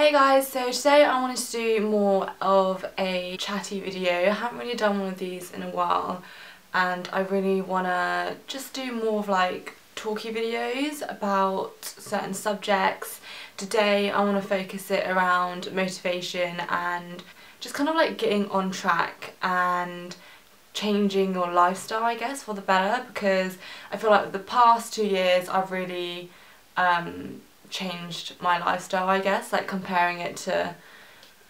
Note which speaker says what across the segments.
Speaker 1: Hey guys, so today I wanted to do more of a chatty video. I haven't really done one of these in a while and I really want to just do more of like talky videos about certain subjects. Today I want to focus it around motivation and just kind of like getting on track and changing your lifestyle, I guess, for the better, because I feel like the past 2 years I've really changed my lifestyle, I guess, like comparing it to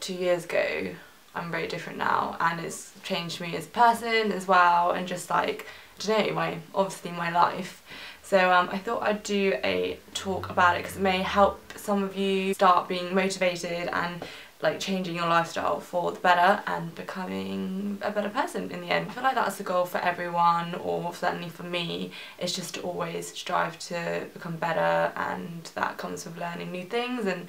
Speaker 1: 2 years ago. I'm very different now and it's changed me as a person as well, and just like, I don't know, obviously my life. So I thought I'd do a talk about it because it may help some of you start being motivated and like changing your lifestyle for the better and becoming a better person in the end. I feel like that's the goal for everyone, or certainly for me. It's just to always strive to become better, and that comes with learning new things and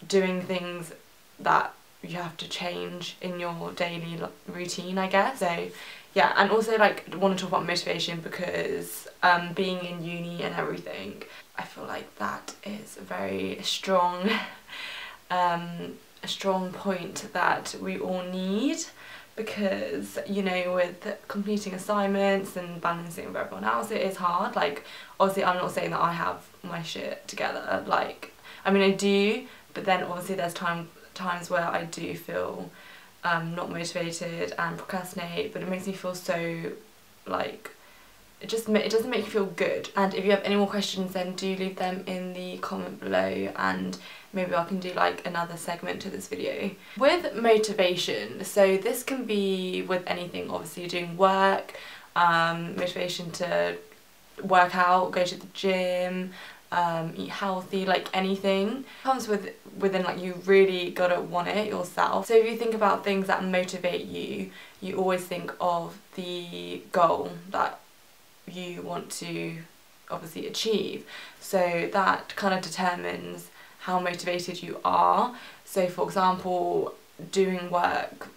Speaker 1: doing things that you have to change in your daily routine, I guess. So yeah, and also like I want to talk about motivation because being in uni and everything, I feel like that is a very strong a strong point that we all need, because, you know, with completing assignments and balancing with everyone else, it is hard. Like, obviously I'm not saying that I have my shit together, like, I mean I do, but then obviously there's times where I do feel not motivated and procrastinate, but it makes me feel so, like, it doesn't make you feel good. And if you have any more questions, then do leave them in the comment below and maybe I can do like another segment to this video. With motivation, so this can be with anything. Obviously you're doing work, motivation to work out, go to the gym, eat healthy, like anything. It comes within like you really gotta want it yourself. So if you think about things that motivate you, you always think of the goal that you want to obviously achieve. So that kind of determines how motivated you are. So for example, doing work,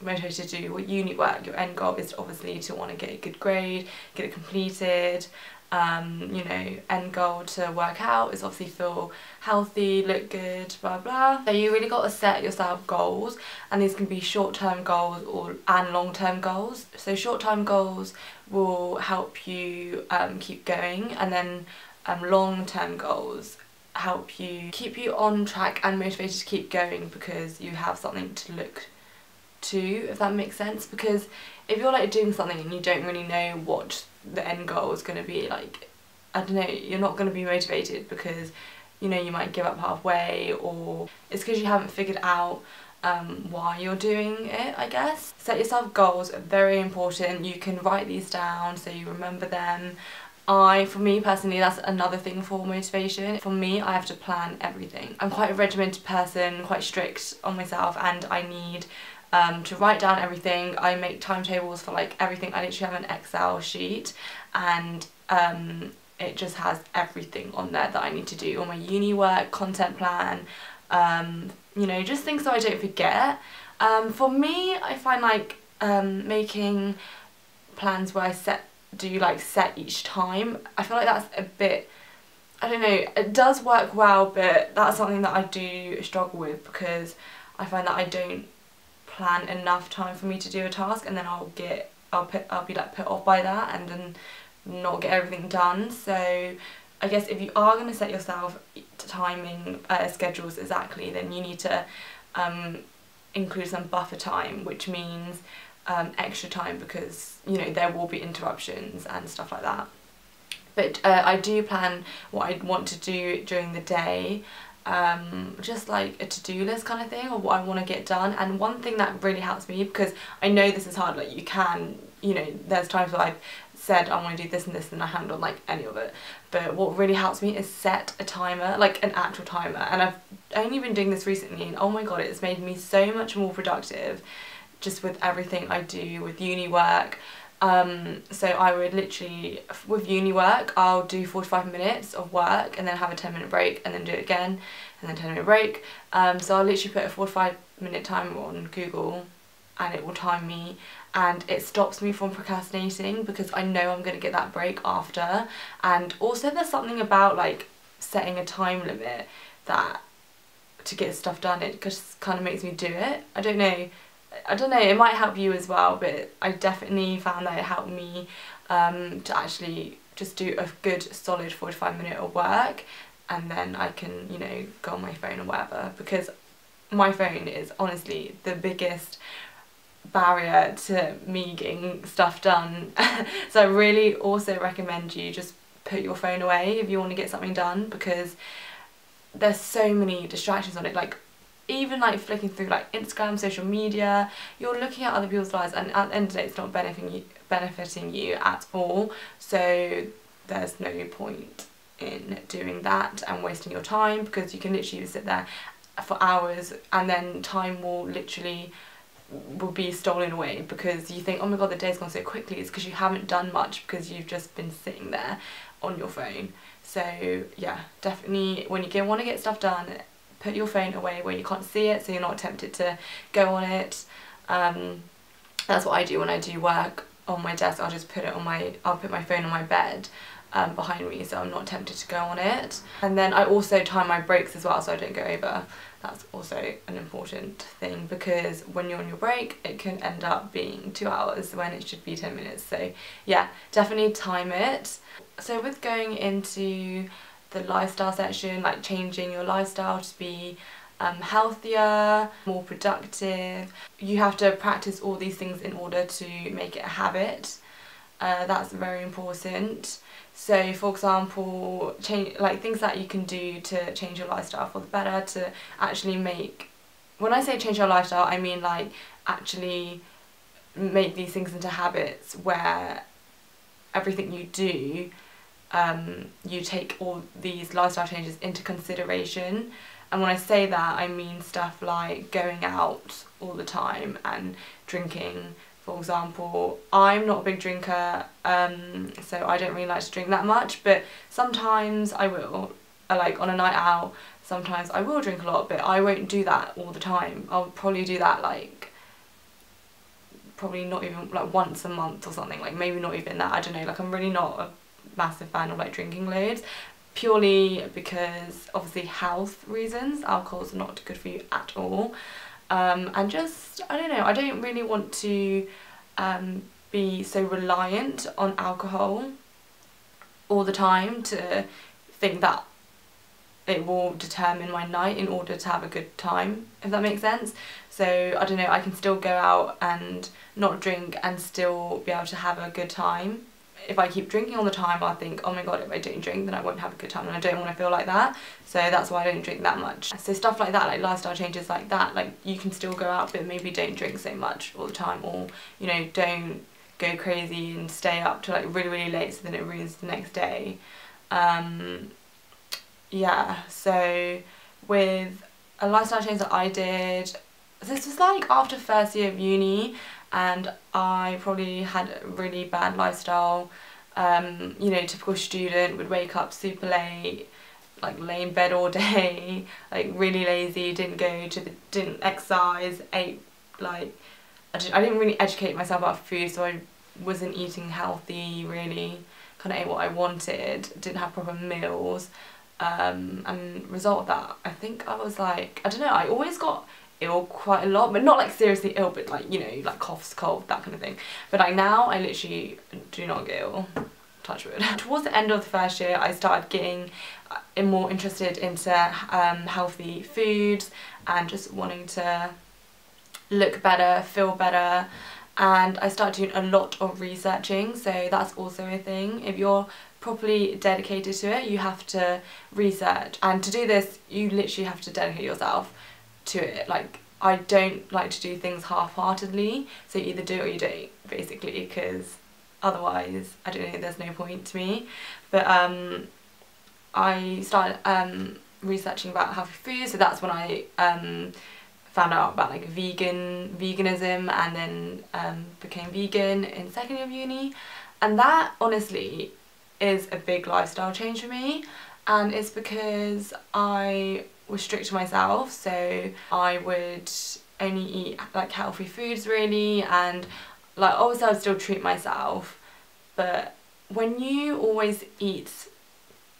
Speaker 1: motivated to do uni work, your end goal is obviously to want to get a good grade, get it completed. You know, end goal to work out is obviously feel healthy, look good, blah blah. So you really got to set yourself goals, and these can be short-term goals and long-term goals. So short-term goals will help you keep going, and then long-term goals help you keep you on track and motivated to keep going because you have something to look to, if that makes sense. Because if you're like doing something and you don't really know what the end goal is going to be, like, I don't know, you're not going to be motivated because, you know, you might give up halfway, or it's because you haven't figured out why you're doing it, I guess. Set yourself goals, very important. You can write these down so you remember them. For me personally, that's another thing for motivation. For me, I have to plan everything. I'm quite a regimented person, quite strict on myself, and I need to write down everything. I make timetables for like everything. I literally have an Excel sheet, and it just has everything on there that I need to do. All my uni work, content plan, you know, just things so I don't forget. For me, I find like making plans where I set each time, I feel like that's a bit, I don't know, it does work well, but that's something that I do struggle with because I find that I don't plan enough time for me to do a task, and then I'll be like put off by that and then not get everything done. So I guess if you are going to set yourself timing schedules exactly, then you need to include some buffer time, which means extra time, because, you know, there will be interruptions and stuff like that. But I do plan what I want to do during the day, just like a to-do list kind of thing, or what I want to get done. And one thing that really helps me, because I know this is hard, like you can, you know, there's times where I've said I want to do this and this and I haven't done like any of it, but what really helps me is set a timer, like an actual timer. And I've only been doing this recently, and oh my god, it's made me so much more productive just with everything I do with uni work. So I would literally, with uni work, I'll do 45 minutes of work and then have a 10-minute break and then do it again and then 10-minute break. So I'll literally put a 45-minute timer on Google and it will time me, and it stops me from procrastinating because I know I'm going to get that break after. And also there's something about like setting a time limit that to get stuff done, it just kind of makes me do it. I don't know, it might help you as well, but I definitely found that it helped me to actually just do a good solid 45-minute of work, and then I can, you know, go on my phone or whatever, because my phone is honestly the biggest barrier to me getting stuff done. So I really also recommend you just put your phone away if you want to get something done, because there's so many distractions on it. Like, even like flicking through like Instagram, social media, you're looking at other people's lives, and at the end of the day it's not benefiting you at all. So there's no point in doing that and wasting your time, because you can literally sit there for hours and then time will be stolen away, because you think, oh my god, the day's gone so quickly. It's because you haven't done much, because you've just been sitting there on your phone. So yeah, definitely when you want to get stuff done, put your phone away where you can't see it, so you're not tempted to go on it. That's what I do when I do work on my desk. I'll just put my phone on my bed behind me, so I'm not tempted to go on it. And then I also time my breaks as well, so I don't go over. That's also an important thing, because when you're on your break it can end up being 2 hours when it should be 10 minutes. So yeah, definitely time it. So with going into the lifestyle section, like changing your lifestyle to be healthier, more productive, you have to practice all these things in order to make it a habit. That's very important. So for example, things that you can do to change your lifestyle for the better, to actually make, when I say change your lifestyle, I mean like actually make these things into habits where everything you do, you take all these lifestyle changes into consideration. And when I say that, I mean stuff like going out all the time and drinking. For example, I'm not a big drinker, so I don't really like to drink that much, but sometimes I will. Like on a night out, sometimes I will drink a lot, but I won't do that all the time. I'll probably do that like, probably not even like once a month or something, like maybe not even that, I don't know. Like, I'm really not a massive fan of like drinking loads, purely because obviously health reasons. Alcohol's not good for you at all. And just, I don't know, I don't really want to be so reliant on alcohol all the time to think that it will determine my night in order to have a good time, if that makes sense. So I don't know, I can still go out and not drink and still be able to have a good time. If I keep drinking all the time, I'll think, oh my god, if I don't drink then I won't have a good time, and I don't want to feel like that. So that's why I don't drink that much. So stuff like that, like lifestyle changes like that, like you can still go out but maybe don't drink so much all the time, or you know, don't go crazy and stay up till like really, really late so then it ruins the next day. Yeah, so with a lifestyle change that I did, this was like after first year of uni, and I probably had a really bad lifestyle. You know, typical student, would wake up super late, like lay in bed all day, like really lazy, didn't exercise, ate like, I didn't really educate myself about food, so I wasn't eating healthy really, kind of ate what I wanted, didn't have proper meals. And result of that, I think I was like, I don't know, I always got ill quite a lot, but not like seriously ill, but like, you know, like coughs, cold, that kind of thing. But like now I literally do not get ill, touch wood. Towards the end of the first year I started getting more interested into healthy foods and just wanting to look better, feel better, and I started doing a lot of researching. So that's also a thing. If you're properly dedicated to it, you have to research, and to do this you literally have to dedicate yourself to it. Like, I don't like to do things half-heartedly, so you either do it or you don't, basically, because otherwise, I don't know, there's no point to me. But I started researching about healthy food, so that's when I found out about like veganism, and then became vegan in second year of uni, and that honestly is a big lifestyle change for me. And it's because I was strict to myself, so I would only eat like healthy foods really, and like obviously I would still treat myself, but when you always eat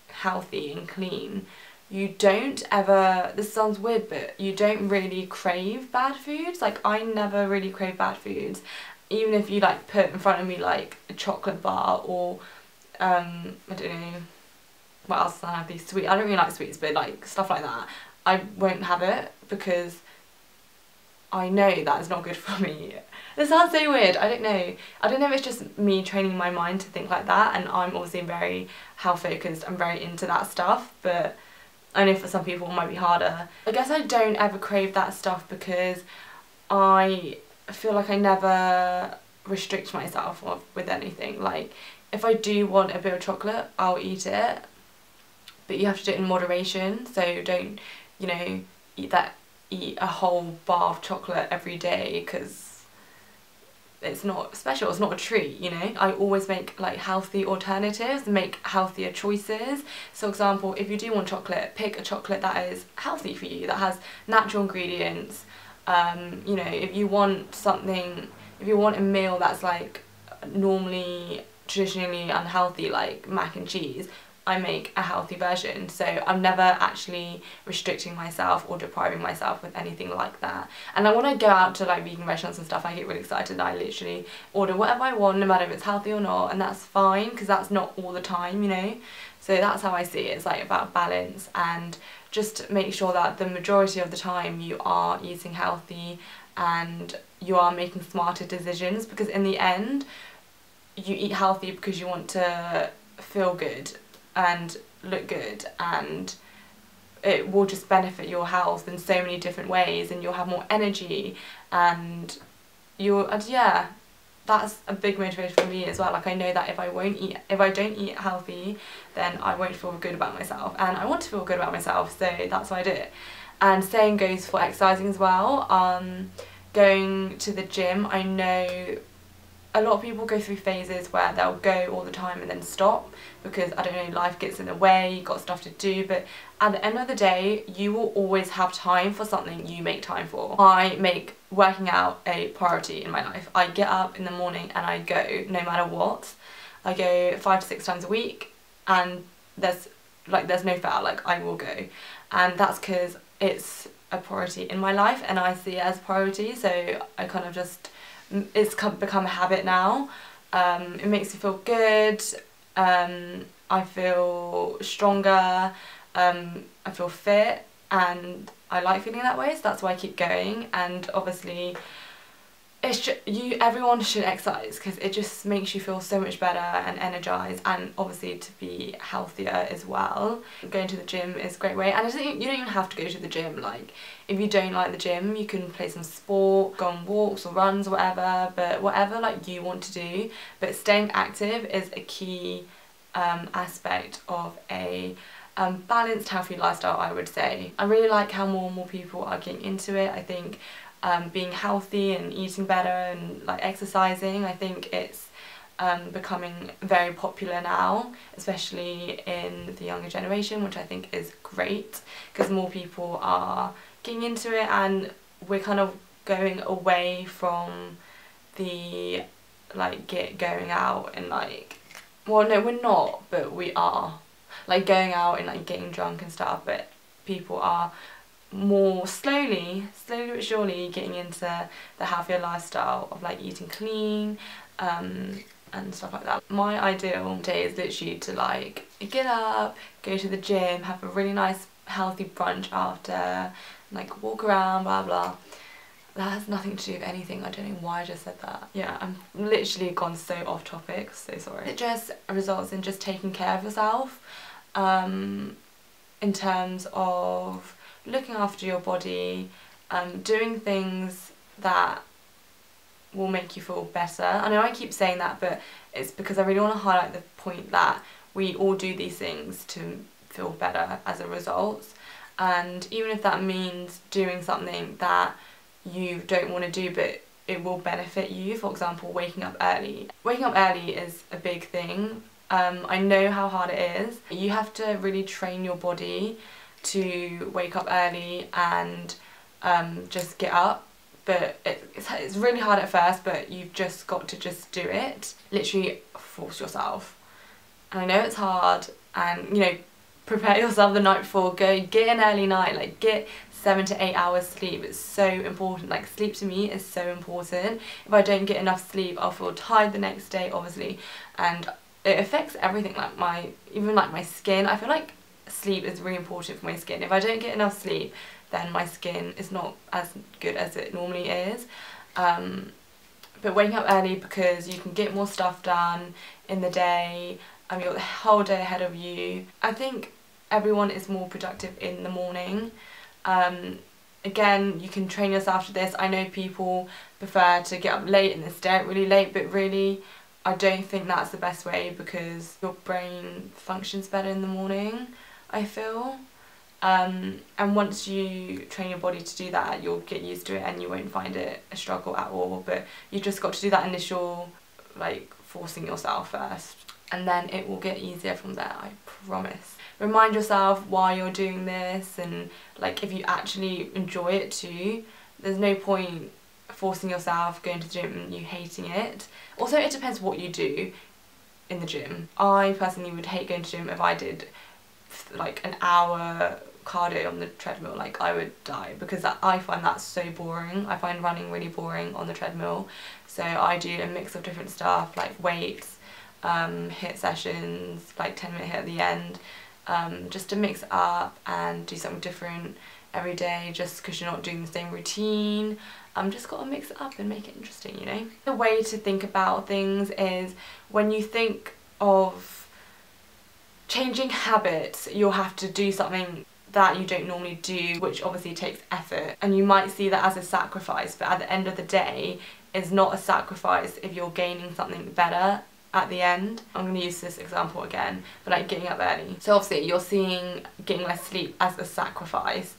Speaker 1: healthy and clean, you don't ever, this sounds weird, but you don't really crave bad foods. Like, I never really crave bad foods. Even if you like put in front of me like a chocolate bar or I don't know what else I have, these sweet, I don't really like sweets, but like stuff like that, I won't have it because I know that is not good for me. This sounds so weird, I don't know. I don't know if it's just me training my mind to think like that, and I'm obviously very health focused, I'm very into that stuff, but I know for some people it might be harder. I guess I don't ever crave that stuff because I feel like I never restrict myself with anything. Like, if I do want a bit of chocolate, I'll eat it, but you have to do it in moderation. So don't, you know, eat a whole bar of chocolate every day, because it's not special, it's not a treat, you know. I always make like healthy alternatives, make healthier choices. So, for example, if you do want chocolate, pick a chocolate that is healthy for you, that has natural ingredients. You know, if you want something, if you want a meal that's like normally traditionally unhealthy, like mac and cheese, I make a healthy version. So I'm never actually restricting myself or depriving myself with anything like that. And then when I go out to like vegan restaurants and stuff, I get really excited and I literally order whatever I want, no matter if it's healthy or not, and that's fine because that's not all the time, you know. So that's how I see it. It's like about balance, and just make sure that the majority of the time you are eating healthy and you are making smarter decisions, because in the end you eat healthy because you want to feel good and look good, and it will just benefit your health in so many different ways, and you'll have more energy, and yeah, that's a big motivation for me as well. Like, I know that if I don't eat healthy, then I won't feel good about myself, and I want to feel good about myself, so that's why I do it. And same goes for exercising as well. Going to the gym, I know a lot of people go through phases where they'll go all the time and then stop because, I don't know, life gets in the way, you've got stuff to do, but at the end of the day, you will always have time for something you make time for. I make working out a priority in my life. I get up in the morning and I go no matter what. I go 5 to 6 times a week, and there's no fail, like I will go. And that's because it's a priority in my life and I see it as a priority, so I kind of just, it's become a habit now. It makes me feel good, I feel stronger, I feel fit, and I like feeling that way, so that's why I keep going. And obviously it's just, everyone should exercise because it just makes you feel so much better and energized, and obviously to be healthier as well. Going to the gym is a great way, and you don't even have to go to the gym. Like, if you don't like the gym, you can play some sport, go on walks or runs or whatever, but whatever like you want to do. But staying active is a key aspect of a balanced, healthy lifestyle, I would say. I really like how more and more people are getting into it. I think being healthy and eating better and like exercising, I think it's becoming very popular now, especially in the younger generation, which I think is great because more people are getting into it, and we're kind of going away from the like going out and like, well, no, we're not, but we are like going out and like getting drunk and stuff, but people are more slowly but surely getting into the healthier lifestyle of like eating clean and stuff like that. My ideal day is literally to like get up, go to the gym, have a really nice healthy brunch after, like walk around, blah blah. That has nothing to do with anything. I don't know why I just said that. Yeah, I'm literally gone so off topic, so sorry. It just results in just taking care of yourself in terms of looking after your body, doing things that will make you feel better. I know I keep saying that, but it's because I really want to highlight the point that we all do these things to feel better as a result. And even if that means doing something that you don't want to do but it will benefit you, for example waking up early. Waking up early is a big thing. I know how hard it is. You have to really train your body to wake up early and just get up, but it's really hard at first, but you've just got to just do it. Literally force yourself. And I know it's hard, and you know, prepare yourself the night before, go get an early night, like get 7 to 8 hours sleep. It's so important. Like sleep to me is so important. If I don't get enough sleep, I'll feel tired the next day, obviously, and it affects everything, like even my skin. I feel like sleep is really important for my skin. If I don't get enough sleep, then my skin is not as good as it normally is. But waking up early, because you can get more stuff done in the day, you've got the whole day ahead of you. I think everyone is more productive in the morning. Again, you can train yourself to this. I know people prefer to get up late and then stay out really late, but really I don't think that's the best way, because your brain functions better in the morning, I feel. And once you train your body to do that, you'll get used to it and you won't find it a struggle at all. But you've just got to do that initial, like, forcing yourself first, and then it will get easier from there, I promise. Remind yourself why you're doing this, and like if you actually enjoy it too. There's no point forcing yourself, going to the gym and you hating it. Also, it depends what you do in the gym. I personally would hate going to the gym if I did like an hour cardio on the treadmill. Like I would die, because I find that so boring. I find running really boring on the treadmill. So I do a mix of different stuff, like weights, HIIT sessions, like 10-minute HIIT at the end, just to mix it up and do something different every day, just because you're not doing the same routine. Just got to mix it up and make it interesting, you know. The way to think about things is, when you think of changing habits, you'll have to do something that you don't normally do, which obviously takes effort, and you might see that as a sacrifice, but at the end of the day it's not a sacrifice if you're gaining something better at the end. I'm going to use this example again, but like getting up early. So obviously you're seeing getting less sleep as a sacrifice,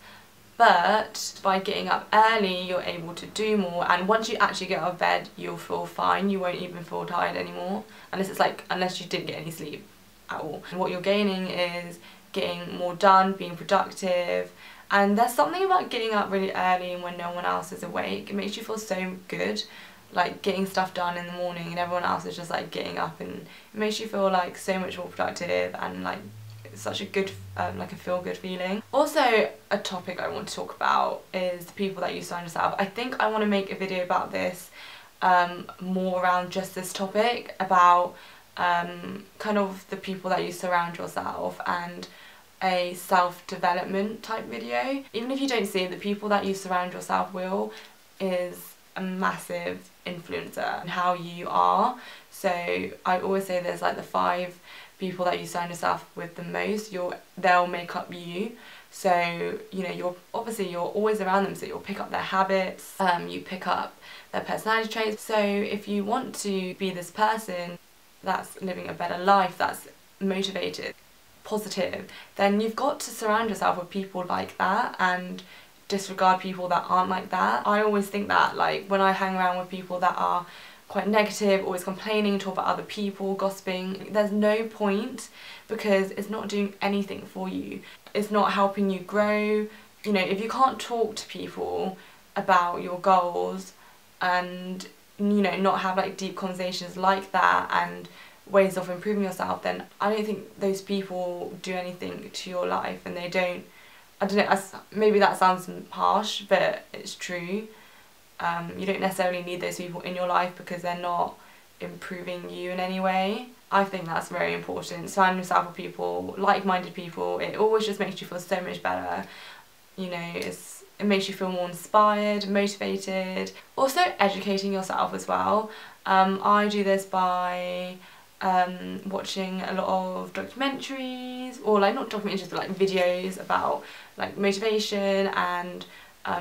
Speaker 1: but by getting up early you're able to do more, and once you actually get out of bed you'll feel fine. You won't even feel tired anymore, unless you didn't get any sleep at all. And what you're gaining is getting more done, being productive. And there's something about getting up really early and when no one else is awake. It makes you feel so good, like getting stuff done in the morning and everyone else is just like getting up, and it makes you feel like so much more productive, and like it's such a good like a feel-good feeling. Also, a topic I want to talk about is the people that you surround yourself. I think I want to make a video about this, more around just this topic, about kind of the people that you surround yourself, and a self-development type video. Even if you don't see it, the people that you surround yourself with is a massive influencer in how you are. So I always say there's like the 5 people that you surround yourself with the most, they'll make up you. So, you know, you're always around them, so you'll pick up their habits, you pick up their personality traits. So if you want to be this person that's living a better life, that's motivated, positive, then you've got to surround yourself with people like that and disregard people that aren't like that. I always think that, like, when I hang around with people that are quite negative, always complaining, talk about other people, gossiping, there's no point, because it's not doing anything for you. It's not helping you grow. You know, if you can't talk to people about your goals and, you know, not have like deep conversations like that and ways of improving yourself, then I don't think those people do anything to your life, and they don't, I don't know, maybe that sounds harsh, but it's true. You don't necessarily need those people in your life because they're not improving you in any way. I think that's very important. Surround yourself with people, like-minded people. It always just makes you feel so much better. You know, it makes you feel more inspired, motivated. Also, educating yourself as well. I do this by watching a lot of documentaries, or like not documentaries but like videos about like motivation and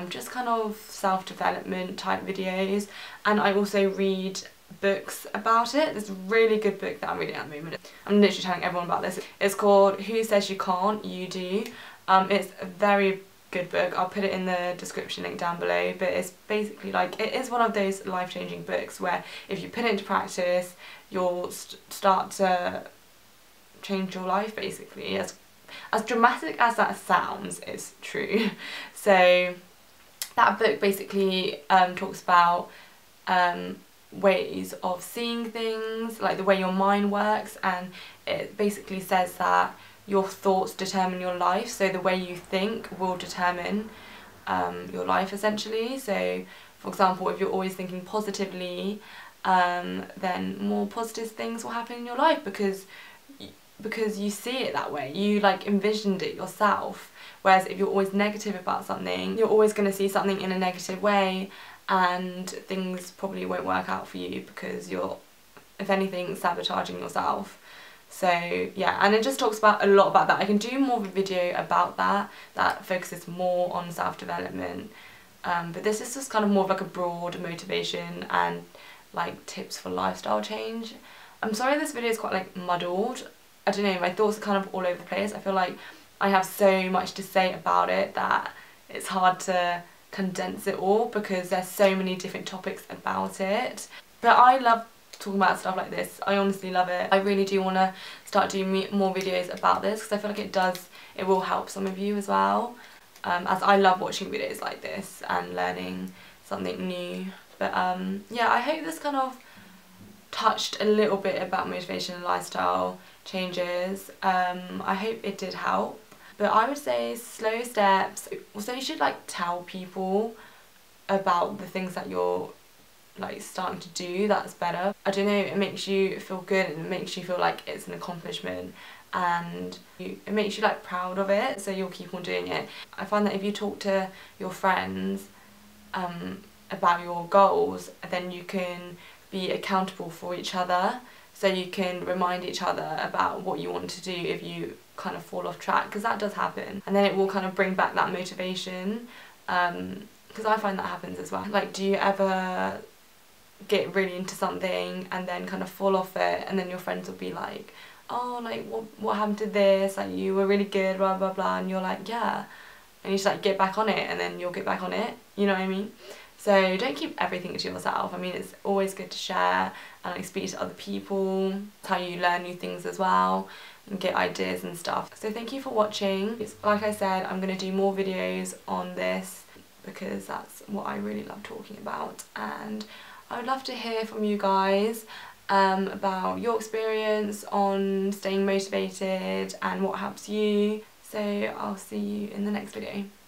Speaker 1: just kind of self-development type videos. And I also read books about it. There's a really good book that I'm reading at the moment. I'm literally telling everyone about this. It's called Who Says You Can't, You Do. It's a very good book. I'll put it in the description link down below, but it's basically like, it is one of those life-changing books where if you put it into practice, you'll start to change your life, basically. As dramatic as that sounds, it's true. So that book basically talks about ways of seeing things, like the way your mind works, and it basically says that your thoughts determine your life, so the way you think will determine your life essentially. So for example, if you're always thinking positively, then more positive things will happen in your life because you see it that way, you like envisioned it yourself. Whereas if you're always negative about something, you're always going to see something in a negative way, and things probably won't work out for you because you're, if anything, sabotaging yourself. So yeah, and it just talks about a lot about that. I can do more of a video about that focuses more on self-development, but this is just kind of more of like a broad motivation and like tips for lifestyle change. I'm sorry this video is quite like muddled. I don't know, my thoughts are kind of all over the place. I feel like I have so much to say about it that it's hard to condense it all because there's so many different topics about it. But I love talking about stuff like this. I honestly love it. I really do want to start doing more videos about this because I feel like it will help some of you as well, as I love watching videos like this and learning something new. But yeah, I hope this kind of touched a little bit about motivation and lifestyle changes. I hope it did help. But I would say slow steps. Also, you should like tell people about the things that you're like starting to do that's better. I don't know, it makes you feel good and it makes you feel like it's an accomplishment, and it makes you like proud of it, so you'll keep on doing it. I find that if you talk to your friends about your goals, then you can be accountable for each other, so you can remind each other about what you want to do if you kind of fall off track, because that does happen, and then it will kind of bring back that motivation, because I find that happens as well. Like, do you ever get really into something and then kind of fall off it, and then your friends will be like, oh, like what happened to this, like you were really good, blah blah blah, and you're like, yeah, and you just like get back on it, and then you'll get back on it, you know what I mean? So don't keep everything to yourself. I mean, it's always good to share and like speak to other people. It's how you learn new things as well and get ideas and stuff. So thank you for watching. Like I said, I'm going to do more videos on this because that's what I really love talking about, and I would love to hear from you guys about your experience on staying motivated and what helps you. So I'll see you in the next video.